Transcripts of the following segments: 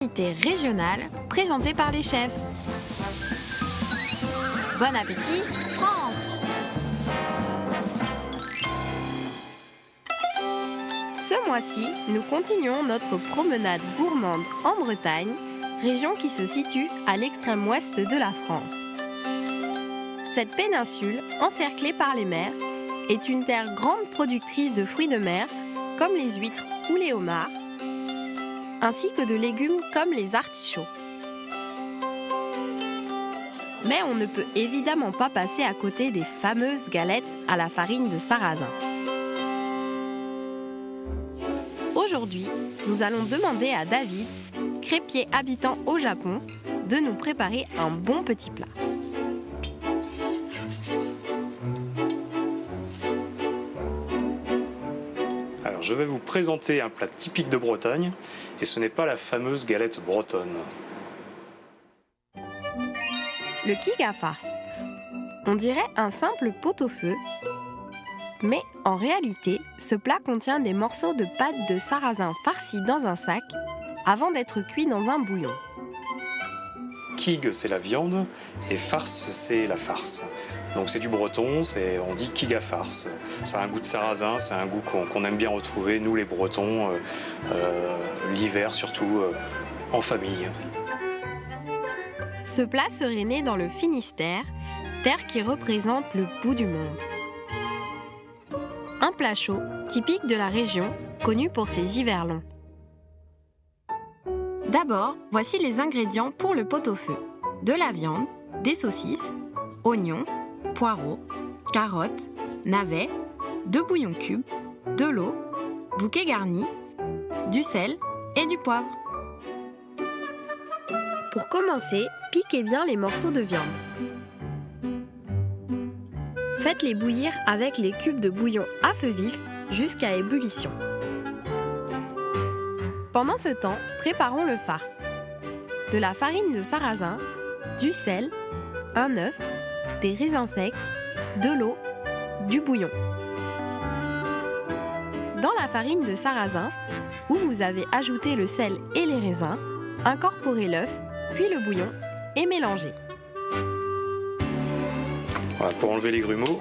Régionale présentée par les chefs. Bon appétit, France! Ce mois-ci, nous continuons notre promenade gourmande en Bretagne, région qui se situe à l'extrême ouest de la France. Cette péninsule, encerclée par les mers, est une terre grande productrice de fruits de mer, comme les huîtres ou les homards, ainsi que de légumes comme les artichauts. Mais on ne peut évidemment pas passer à côté des fameuses galettes à la farine de sarrasin. Aujourd'hui, nous allons demander à David, crêpier habitant au Japon, de nous préparer un bon petit plat. Alors, je vais vous présenter un plat typique de Bretagne, et ce n'est pas la fameuse galette bretonne. Le kiga farce. On dirait un simple pot-au-feu, mais en réalité, ce plat contient des morceaux de pâte de sarrasin farcis dans un sac avant d'être cuits dans un bouillon. Kig, c'est la viande, et farce, c'est la farce. Donc c'est du breton, on dit kiga farce. Ça a un goût de sarrasin, c'est un goût qu'on aime bien retrouver, nous les Bretons, l'hiver surtout, en famille. Ce plat serait né dans le Finistère, terre qui représente le bout du monde. Un plat chaud, typique de la région, connu pour ses hivers longs. D'abord, voici les ingrédients pour le pot-au-feu. De la viande, des saucisses, oignons, poireaux, carottes, navets, 2 bouillons cubes, de l'eau, bouquet garni, du sel et du poivre. Pour commencer, piquez bien les morceaux de viande. Faites-les bouillir avec les cubes de bouillon à feu vif jusqu'à ébullition. Pendant ce temps, préparons le farce. De la farine de sarrasin, du sel, un œuf, des raisins secs, de l'eau, du bouillon. Dans la farine de sarrasin, où vous avez ajouté le sel et les raisins, incorporez l'œuf, puis le bouillon et mélangez. Voilà, pour enlever les grumeaux,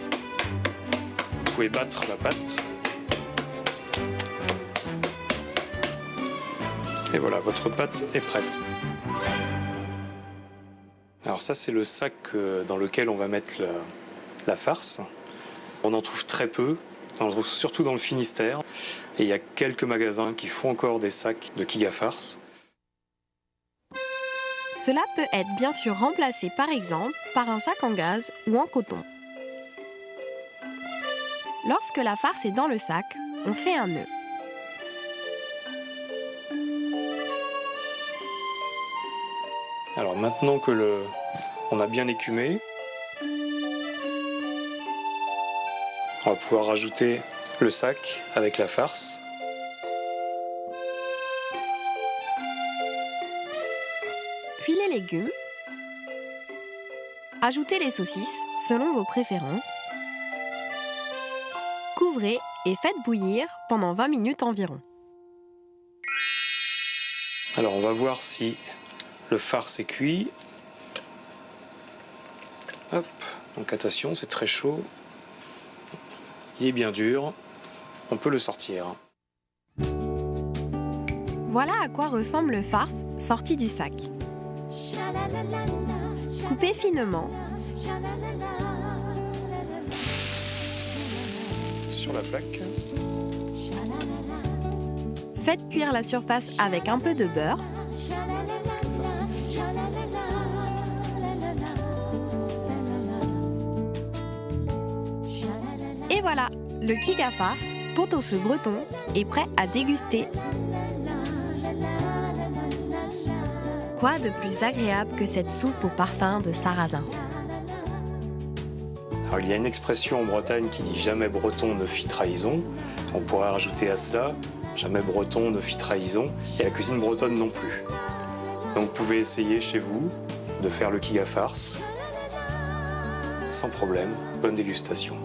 vous pouvez battre la pâte. Et voilà, votre pâte est prête. Alors ça, c'est le sac dans lequel on va mettre la farce. On en trouve très peu, on en trouve surtout dans le Finistère. Et il y a quelques magasins qui font encore des sacs de kiga farce. Cela peut être bien sûr remplacé par exemple par un sac en gaze ou en coton. Lorsque la farce est dans le sac, on fait un nœud. Alors maintenant que on a bien écumé, on va pouvoir rajouter le sac avec la farce. Puis les légumes. Ajoutez les saucisses selon vos préférences. Couvrez et faites bouillir pendant 20 minutes environ. Alors on va voir si le farce est cuit. Hop, donc attention, c'est très chaud. Il est bien dur. On peut le sortir. Voilà à quoi ressemble le farce sorti du sac. Coupez finement. Sur la plaque. Faites cuire la surface avec un peu de beurre. Et voilà, le kiga farce, pot-au-feu breton, est prêt à déguster. Quoi de plus agréable que cette soupe au parfum de sarrasin? Alors, il y a une expression en Bretagne qui dit « jamais breton ne fit trahison ». On pourrait rajouter à cela « jamais breton ne fit trahison » et la cuisine bretonne non plus. Donc vous pouvez essayer chez vous de faire le kiga farce sans problème. Bonne dégustation.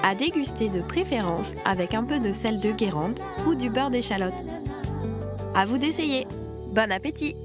À déguster de préférence avec un peu de sel de Guérande ou du beurre d'échalote. À vous d'essayer. Bon appétit!